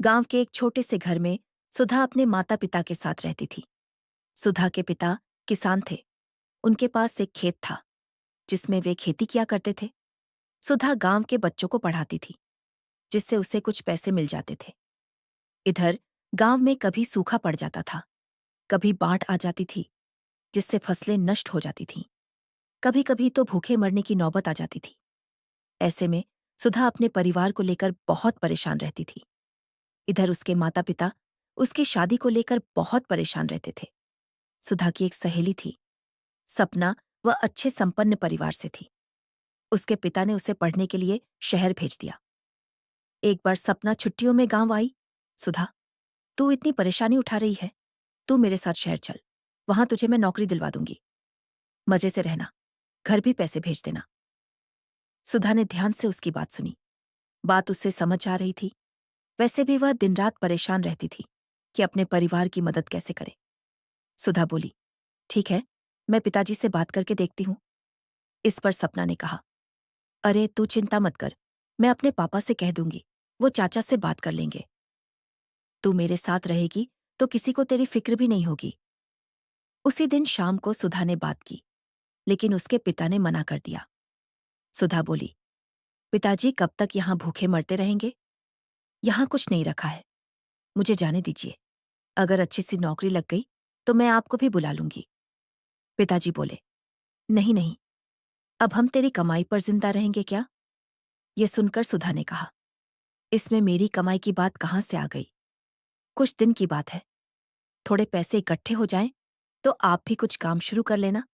गांव के एक छोटे से घर में सुधा अपने माता पिता के साथ रहती थी। सुधा के पिता किसान थे। उनके पास एक खेत था जिसमें वे खेती किया करते थे। सुधा गांव के बच्चों को पढ़ाती थी, जिससे उसे कुछ पैसे मिल जाते थे। इधर गांव में कभी सूखा पड़ जाता था, कभी बाढ़ आ जाती थी, जिससे फसलें नष्ट हो जाती थीं। कभी कभी तो भूखे मरने की नौबत आ जाती थी। ऐसे में सुधा अपने परिवार को लेकर बहुत परेशान रहती थी। इधर उसके माता पिता उसकी शादी को लेकर बहुत परेशान रहते थे। सुधा की एक सहेली थी, सपना। वह अच्छे संपन्न परिवार से थी। उसके पिता ने उसे पढ़ने के लिए शहर भेज दिया। एक बार सपना छुट्टियों में गांव आई। सुधा, तू इतनी परेशानी उठा रही है, तू मेरे साथ शहर चल। वहां तुझे मैं नौकरी दिलवा दूंगी। मजे से रहना, घर भी पैसे भेज देना। सुधा ने ध्यान से उसकी बात सुनी। बात उससे समझ आ रही थी। वैसे भी वह दिन रात परेशान रहती थी कि अपने परिवार की मदद कैसे करे। सुधा बोली, ठीक है, मैं पिताजी से बात करके देखती हूँ। इस पर सपना ने कहा, अरे तू चिंता मत कर, मैं अपने पापा से कह दूंगी, वो चाचा से बात कर लेंगे। तू मेरे साथ रहेगी तो किसी को तेरी फिक्र भी नहीं होगी। उसी दिन शाम को सुधा ने बात की, लेकिन उसके पिता ने मना कर दिया। सुधा बोली, पिताजी कब तक यहाँ भूखे मरते रहेंगे? यहाँ कुछ नहीं रखा है, मुझे जाने दीजिए। अगर अच्छी सी नौकरी लग गई तो मैं आपको भी बुला लूंगी। पिताजी बोले, नहीं नहीं, अब हम तेरी कमाई पर जिंदा रहेंगे क्या? ये सुनकर सुधा ने कहा, इसमें मेरी कमाई की बात कहाँ से आ गई? कुछ दिन की बात है, थोड़े पैसे इकट्ठे हो जाएं तो आप भी कुछ काम शुरू कर लेना।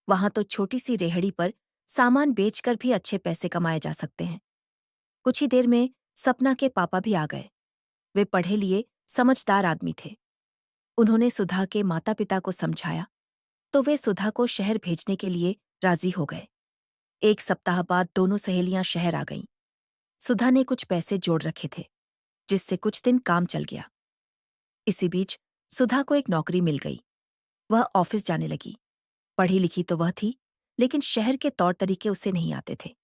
वहां तो छोटी सी रेहड़ी पर सामान बेचकर भी अच्छे पैसे कमाए जा सकते हैं। कुछ ही देर में सपना के पापा भी आ गए। वे पढ़े लिए समझदार आदमी थे। उन्होंने सुधा के माता पिता को समझाया तो वे सुधा को शहर भेजने के लिए राजी हो गए। एक सप्ताह बाद दोनों सहेलियां शहर आ गईं। सुधा ने कुछ पैसे जोड़ रखे थे, जिससे कुछ दिन काम चल गया। इसी बीच सुधा को एक नौकरी मिल गई। वह ऑफिस जाने लगी। पढ़ी लिखी तो वह थी, लेकिन शहर के तौर तरीके उसे नहीं आते थे।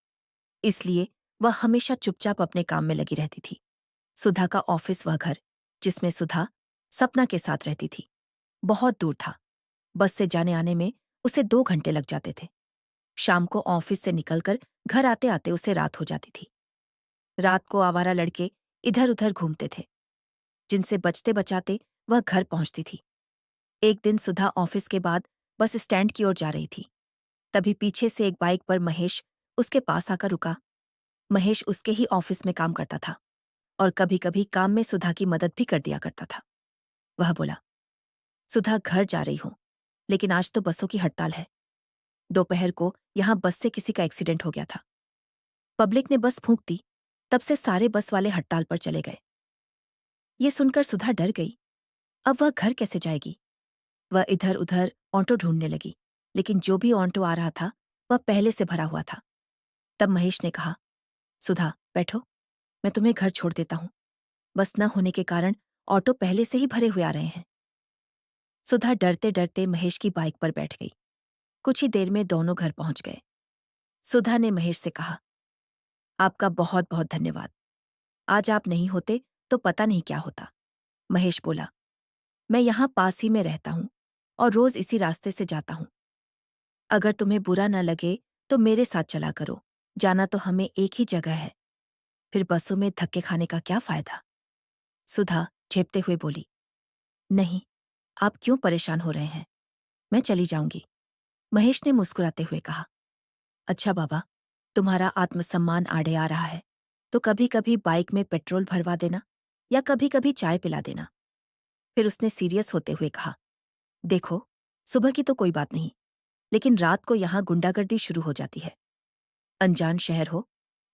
इसलिए वह हमेशा चुपचाप अपने काम में लगी रहती थी। सुधा का ऑफिस, वह घर जिसमें सुधा सपना के साथ रहती थी, बहुत दूर था। बस से जाने आने में उसे 2 घंटे लग जाते थे। शाम को ऑफिस से निकलकर घर आते आते उसे रात हो जाती थी। रात को आवारा लड़के इधर उधर घूमते थे, जिनसे बचते बचाते वह घर पहुंचती थी। एक दिन सुधा ऑफिस के बाद बस स्टैंड की ओर जा रही थी। तभी पीछे से एक बाइक पर महेश उसके पास आकर रुका। महेश उसके ही ऑफिस में काम करता था और कभी कभी काम में सुधा की मदद भी कर दिया करता था। वह बोला, सुधा, घर जा रही हूं, लेकिन आज तो बसों की हड़ताल है। दोपहर को यहां बस से किसी का एक्सीडेंट हो गया था। पब्लिक ने बस फूंक दी, तब से सारे बस वाले हड़ताल पर चले गए। ये सुनकर सुधा डर गई। अब वह घर कैसे जाएगी? वह इधर उधर ऑटो ढूंढने लगी, लेकिन जो भी ऑटो आ रहा था वह पहले से भरा हुआ था। तब महेश ने कहा, सुधा बैठो, मैं तुम्हें घर छोड़ देता हूं। बस न होने के कारण ऑटो पहले से ही भरे हुए आ रहे हैं। सुधा डरते डरते महेश की बाइक पर बैठ गई। कुछ ही देर में दोनों घर पहुंच गए। सुधा ने महेश से कहा, आपका बहुत बहुत धन्यवाद। आज आप नहीं होते तो पता नहीं क्या होता। महेश बोला, मैं यहाँ पास ही में रहता हूँ और रोज इसी रास्ते से जाता हूँ। अगर तुम्हें बुरा न लगे तो मेरे साथ चला करो, जाना तो हमें एक ही जगह है। फिर बसों में धक्के खाने का क्या फायदा? सुधा झेपते हुए बोली, नहीं, आप क्यों परेशान हो रहे हैं? मैं चली जाऊंगी। महेश ने मुस्कुराते हुए कहा, अच्छा बाबा, तुम्हारा आत्मसम्मान आड़े आ रहा है तो कभी कभी बाइक में पेट्रोल भरवा देना या कभी कभी चाय पिला देना। फिर उसने सीरियस होते हुए कहा, देखो, सुबह की तो कोई बात नहीं, लेकिन रात को यहाँ गुंडागर्दी शुरू हो जाती है। अनजान शहर हो,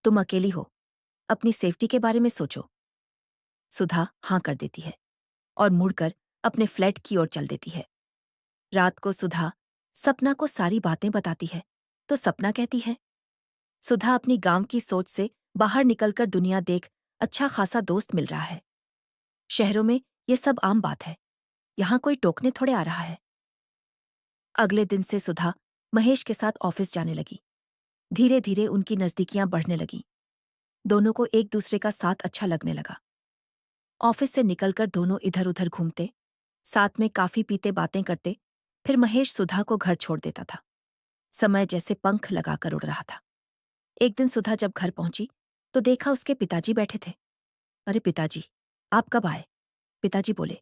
तुम अकेली हो, अपनी सेफ्टी के बारे में सोचो। सुधा हाँ कर देती है और मुड़कर अपने फ्लैट की ओर चल देती है। रात को सुधा सपना को सारी बातें बताती है तो सपना कहती है, सुधा, अपनी गांव की सोच से बाहर निकलकर दुनिया देख, अच्छा खासा दोस्त मिल रहा है। शहरों में ये सब आम बात है, यहाँ कोई टोकने थोड़े आ रहा है। अगले दिन से सुधा महेश के साथ ऑफिस जाने लगी। धीरे धीरे उनकी नजदीकियां बढ़ने लगीं। दोनों को एक दूसरे का साथ अच्छा लगने लगा। ऑफिस से निकलकर दोनों इधर-उधर घूमते, साथ में काफी पीते बातें करते, फिर महेश सुधा को घर छोड़ देता था। समय जैसे पंख लगाकर उड़ रहा था। एक दिन सुधा जब घर पहुंची, तो देखा उसके पिताजी बैठे थे। अरे पिताजी, आप कब आए? पिताजी बोले,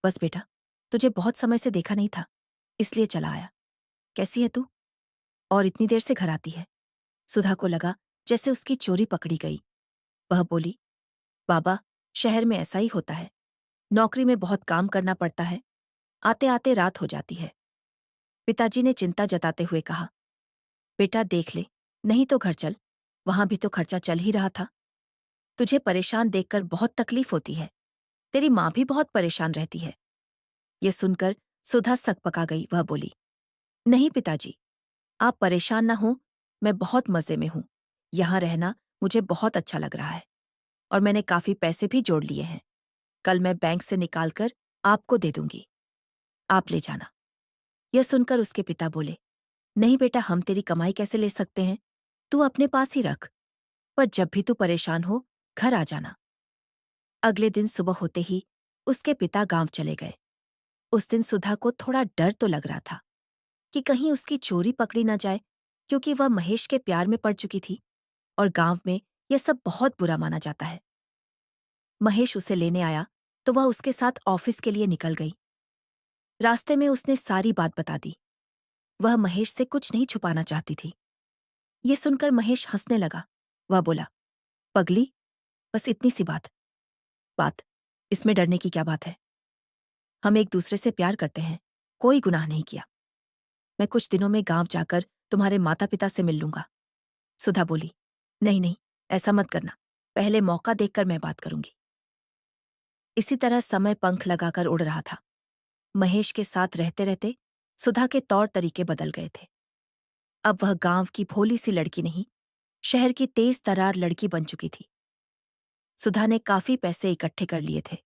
बस बेटा, तुझे बहुत समय से देखा नहीं था, इसलिए चला आया। कैसी है तू? और इतनी देर से घर आती है? सुधा को लगा जैसे उसकी चोरी पकड़ी गई। वह बोली, बाबा, शहर में ऐसा ही होता है। नौकरी में बहुत काम करना पड़ता है, आते आते रात हो जाती है। पिताजी ने चिंता जताते हुए कहा, बेटा देख ले, नहीं तो घर चल, वहां भी तो खर्चा चल ही रहा था। तुझे परेशान देखकर बहुत तकलीफ होती है। तेरी माँ भी बहुत परेशान रहती है। ये सुनकर सुधा सकपका गई। वह बोली, नहीं पिताजी, आप परेशान ना हो, मैं बहुत मजे में हूं। यहाँ रहना मुझे बहुत अच्छा लग रहा है और मैंने काफी पैसे भी जोड़ लिए हैं। कल मैं बैंक से निकालकर आपको दे दूंगी, आप ले जाना। यह सुनकर उसके पिता बोले, नहीं बेटा, हम तेरी कमाई कैसे ले सकते हैं? तू अपने पास ही रख, पर जब भी तू परेशान हो, घर आ जाना। अगले दिन सुबह होते ही उसके पिता गांव चले गए। उस दिन सुधा को थोड़ा डर तो लग रहा था कि कहीं उसकी चोरी पकड़ी न जाए, क्योंकि वह महेश के प्यार में पड़ चुकी थी और गांव में यह सब बहुत बुरा माना जाता है। महेश उसे लेने आया तो वह उसके साथ ऑफिस के लिए निकल गई। रास्ते में उसने सारी बात बता दी। वह महेश से कुछ नहीं छुपाना चाहती थी। ये सुनकर महेश हंसने लगा। वह बोला, पगली, बस इतनी सी बात, इसमें डरने की क्या बात है? हम एक दूसरे से प्यार करते हैं, कोई गुनाह नहीं किया। मैं कुछ दिनों में गांव जाकर तुम्हारे माता पिता से मिल लूंगा। सुधा बोली, नहीं नहीं, ऐसा मत करना, पहले मौका देखकर मैं बात करूंगी। इसी तरह समय पंख लगाकर उड़ रहा था। महेश के साथ रहते रहते सुधा के तौर तरीके बदल गए थे। अब वह गांव की भोली सी लड़की नहीं, शहर की तेज तरार लड़की बन चुकी थी। सुधा ने काफी पैसे इकट्ठे कर लिए थे।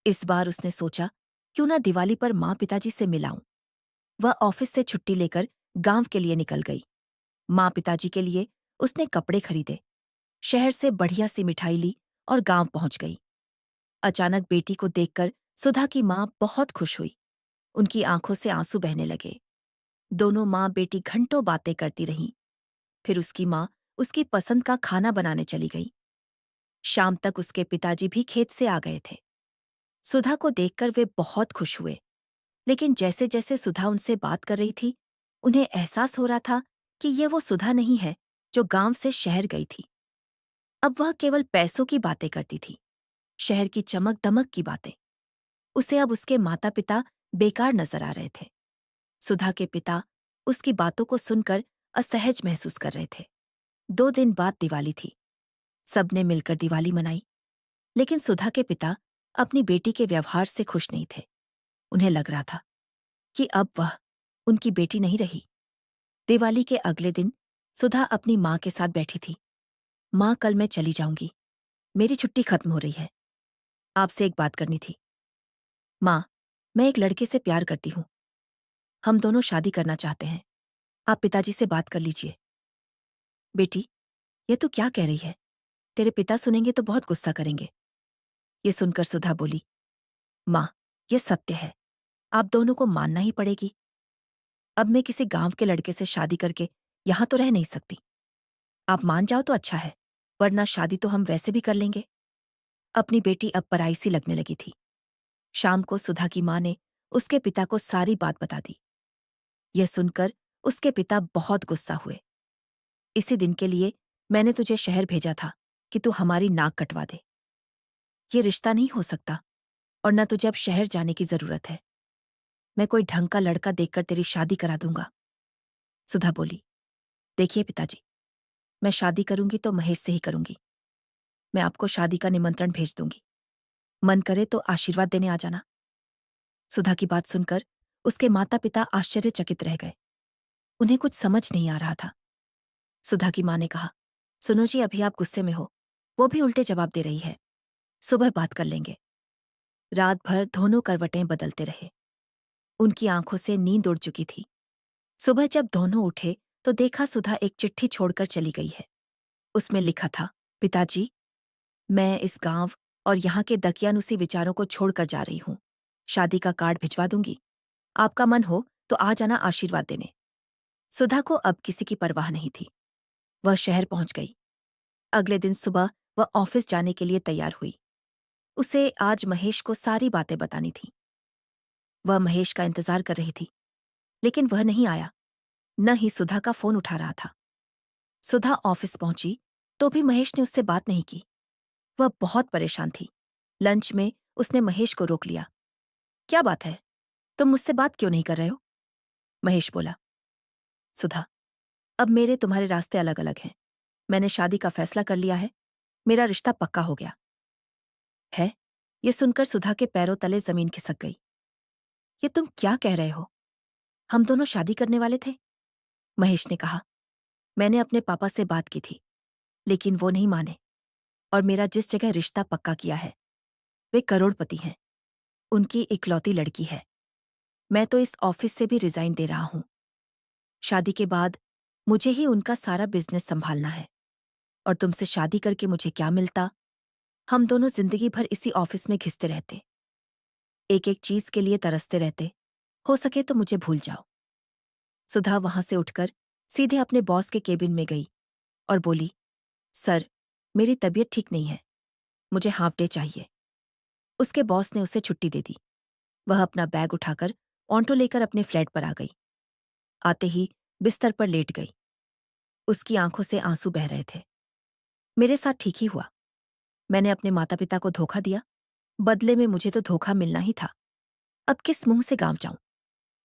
इस बार उसने सोचा, क्यों ना दिवाली पर माँ पिताजी से मिलाऊं। वह ऑफिस से छुट्टी लेकर गांव के लिए निकल गई। माँ पिताजी के लिए उसने कपड़े खरीदे, शहर से बढ़िया सी मिठाई ली और गांव पहुंच गई। अचानक बेटी को देखकर सुधा की माँ बहुत खुश हुई। उनकी आंखों से आंसू बहने लगे। दोनों माँ बेटी घंटों बातें करती रहीं। फिर उसकी माँ उसकी पसंद का खाना बनाने चली गई। शाम तक उसके पिताजी भी खेत से आ गए थे। सुधा को देखकर वे बहुत खुश हुए, लेकिन जैसे जैसे सुधा उनसे बात कर रही थी, उन्हें एहसास हो रहा था कि ये वो सुधा नहीं है जो गांव से शहर गई थी। अब वह केवल पैसों की बातें करती थी, शहर की चमक दमक की बातें। उसे अब उसके माता पिता बेकार नजर आ रहे थे। सुधा के पिता उसकी बातों को सुनकर असहज महसूस कर रहे थे। 2 दिन बाद दिवाली थी। सबने मिलकर दिवाली मनाई, लेकिन सुधा के पिता अपनी बेटी के व्यवहार से खुश नहीं थे। उन्हें लग रहा था कि अब वह उनकी बेटी नहीं रही। दिवाली के अगले दिन सुधा अपनी माँ के साथ बैठी थी। माँ, कल मैं चली जाऊंगी, मेरी छुट्टी खत्म हो रही है, आपसे एक बात करनी थी। माँ, मैं एक लड़के से प्यार करती हूँ, हम दोनों शादी करना चाहते हैं, आप पिताजी से बात कर लीजिए। बेटी, ये तू क्या कह रही है? तेरे पिता सुनेंगे तो बहुत गुस्सा करेंगे। ये सुनकर सुधा बोली, माँ, ये सत्य है, आप दोनों को मानना ही पड़ेगी। अब मैं किसी गांव के लड़के से शादी करके यहां तो रह नहीं सकती। आप मान जाओ तो अच्छा है, वरना शादी तो हम वैसे भी कर लेंगे। अपनी बेटी अब पराई सी लगने लगी थी। शाम को सुधा की माँ ने उसके पिता को सारी बात बता दी। यह सुनकर उसके पिता बहुत गुस्सा हुए। इसी दिन के लिए मैंने तुझे शहर भेजा था कि तू हमारी नाक कटवा दे। ये रिश्ता नहीं हो सकता और न तुझे अब शहर जाने की जरूरत है। मैं कोई ढंग का लड़का देखकर तेरी शादी करा दूंगा। सुधा बोली, देखिए पिताजी, मैं शादी करूंगी तो महेश से ही करूंगी। मैं आपको शादी का निमंत्रण भेज दूंगी, मन करे तो आशीर्वाद देने आ जाना। सुधा की बात सुनकर उसके माता पिता आश्चर्यचकित रह गए। उन्हें कुछ समझ नहीं आ रहा था। सुधा की माँ ने कहा, सुनो जी, अभी आप गुस्से में हो, वो भी उल्टे जवाब दे रही है, सुबह बात कर लेंगे। रात भर दोनों करवटें बदलते रहे। उनकी आंखों से नींद उड़ चुकी थी। सुबह जब दोनों उठे तो देखा सुधा एक चिट्ठी छोड़कर चली गई है। उसमें लिखा था, पिताजी, मैं इस गांव और यहाँ के दकियानुसी विचारों को छोड़कर जा रही हूँ। शादी का कार्ड भिजवा दूंगी। आपका मन हो तो आ जाना आशीर्वाद देने। सुधा को अब किसी की परवाह नहीं थी। वह शहर पहुंच गई। अगले दिन सुबह वह ऑफिस जाने के लिए तैयार हुई। उसे आज महेश को सारी बातें बतानी थी। वह महेश का इंतजार कर रही थी, लेकिन वह नहीं आया। न ही सुधा का फोन उठा रहा था। सुधा ऑफिस पहुंची तो भी महेश ने उससे बात नहीं की। वह बहुत परेशान थी। लंच में उसने महेश को रोक लिया। क्या बात है, तुम मुझसे बात क्यों नहीं कर रहे हो? महेश बोला। सुधा, अब मेरे तुम्हारे रास्ते अलग अलग हैं। मैंने शादी का फैसला कर लिया है। मेरा रिश्ता पक्का हो गया है। ये सुनकर सुधा के पैरों तले जमीन खिसक गई। ये तुम क्या कह रहे हो? हम दोनों शादी करने वाले थे। महेश ने कहा। मैंने अपने पापा से बात की थी, लेकिन वो नहीं माने। और मेरा जिस जगह रिश्ता पक्का किया है, वे करोड़पति हैं। उनकी इकलौती लड़की है। मैं तो इस ऑफिस से भी रिजाइन दे रहा हूं। शादी के बाद मुझे ही उनका सारा बिजनेस संभालना है। और तुमसे शादी करके मुझे क्या मिलता? हम दोनों जिंदगी भर इसी ऑफिस में घिसते रहते, एक एक चीज के लिए तरसते रहते। हो सके तो मुझे भूल जाओ। सुधा वहां से उठकर सीधे अपने बॉस के केबिन में गई और बोली, सर, मेरी तबीयत ठीक नहीं है। मुझे हाफ डे चाहिए। उसके बॉस ने उसे छुट्टी दे दी। वह अपना बैग उठाकर ऑटो लेकर अपने फ्लैट पर आ गई। आते ही बिस्तर पर लेट गई। उसकी आंखों से आंसू बह रहे थे। मेरे साथ ठीक ही हुआ। मैंने अपने माता पिता को धोखा दिया। बदले में मुझे तो धोखा मिलना ही था। अब किस मुंह से गांव जाऊं?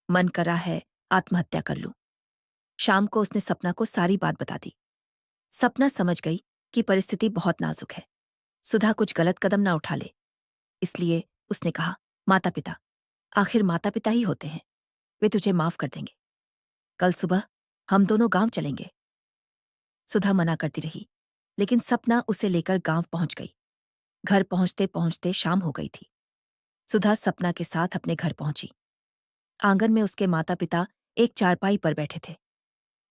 मन करा है आत्महत्या कर लूं। शाम को उसने सपना को सारी बात बता दी। सपना समझ गई कि परिस्थिति बहुत नाजुक है। सुधा कुछ गलत कदम ना उठा ले, इसलिए उसने कहा, माता पिता, आखिर माता पिता ही होते हैं। वे तुझे माफ कर देंगे। कल सुबह हम दोनों गांव चलेंगे। सुधा मना करती रही, लेकिन सपना उसे लेकर गांव पहुंच गई। घर पहुंचते पहुंचते शाम हो गई थी। सुधा सपना के साथ अपने घर पहुंची। आंगन में उसके माता पिता एक चारपाई पर बैठे थे।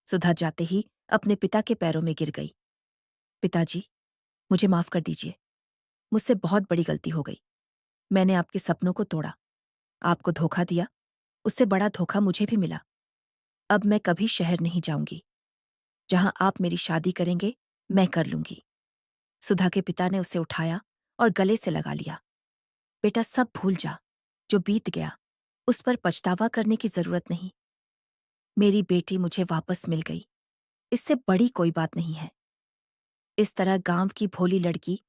सुधा जाते ही अपने पिता के पैरों में गिर गई। पिताजी, मुझे माफ कर दीजिए। मुझसे बहुत बड़ी गलती हो गई। मैंने आपके सपनों को तोड़ा, आपको धोखा दिया। उससे बड़ा धोखा मुझे भी मिला। अब मैं कभी शहर नहीं जाऊंगी। जहां आप मेरी शादी करेंगे, मैं कर लूंगी। सुधा के पिता ने उसे उठाया और गले से लगा लिया। बेटा, सब भूल जा। जो बीत गया उस पर पछतावा करने की जरूरत नहीं। मेरी बेटी मुझे वापस मिल गई, इससे बड़ी कोई बात नहीं है। इस तरह गांव की भोली लड़की